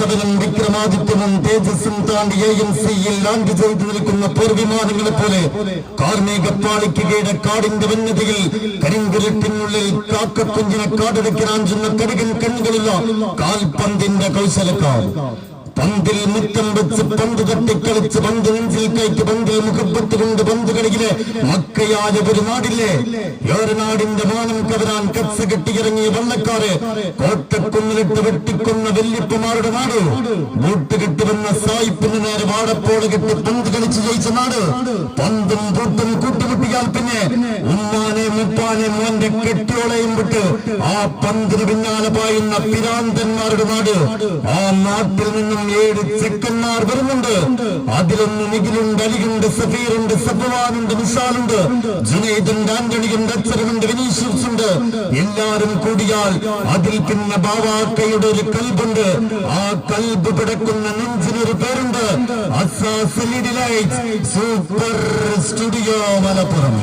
A7-ഉം വിക്രമാദിത്യനും തേജസ്സും താണ്ടി AMCയിൽ ലാൻഡ് ചെയ്തു നിൽക്കുന്ന പോർവിമാനങ്ങളെ പോലെ കാർമേഘപ്പാളിക്ക് കീഴെ കാടിന്റെ വന്യതയിൽ കരിങ്കുരട്ടിനുള്ളിൽ കാക്കക്കുഞ്ഞിനെ കാടടക്കിനാഞ്ചുന്ന കടുകൻ കണ്ണുകളുള്ള കാൽപന്തിന്റെ കൗശലക്കാർ. പന്തിൽ മുത്തം വെച്ച് പന്ത് തട്ടിക്കളിച്ച് പന്ത് നെഞ്ചിൽ കയറ്റി പന്തിൽ മുഖപ്പത്ത് കൊണ്ട് പന്ത് കളിയിലെ മക്കയായ ഒരു നാടില്ലേ? ഏറനാടിന്റെ മാനം കവരാൻ കച്ച കെട്ടിയിറങ്ങിയ വള്ളക്കാര്, കോട്ടക്കുന്നിലിട്ട് വെട്ടിക്കൊന്ന വല്യപ്പമാരുടെ നാട്, ബൂട്ട് കെട്ടിവന്ന സായിപ്പിന് നേരെ വാടപ്പോള് കെട്ടി പന്ത് കളിച്ച് ജയിച്ച നാട്. പന്തും പൂട്ടും കൂട്ടുമുട്ടിയാൽ പിന്നെ ഉമ്മാനെ മുപ്പാനെ മോന്റെ കെട്ടിയോളയും വിട്ട് ആ പന്തിന് പിന്നാലെ പായുന്ന പിരാന്തന്മാരുടെ നാട്. ആ നാട്ടിൽ നിന്നും 7 ചെക്കന്മാർ വരുന്നുണ്ട്. അതിലൊന്ന് നിഖിലുണ്ട്, അലിയുണ്ട്, സഫീറുണ്ട്, സഫ്വാനുണ്ട്, നിഷാലുണ്ട്, ജുനൈദുണ്ട്, ആന്റണിയുണ്ട്, അച്ഛനുണ്ട്, വിനീഷ്യസ് ഉണ്ട്. എല്ലാരും കൂടിയാൽ അതിൽ പിന്നെ ബാവാക്കയുടെ ഒരു കൽബുണ്ട്. ആ കൽബ് പിടക്കുന്ന നെഞ്ചിനൊരു പേരുണ്ട്, അസാ LED light super studio Malappuram.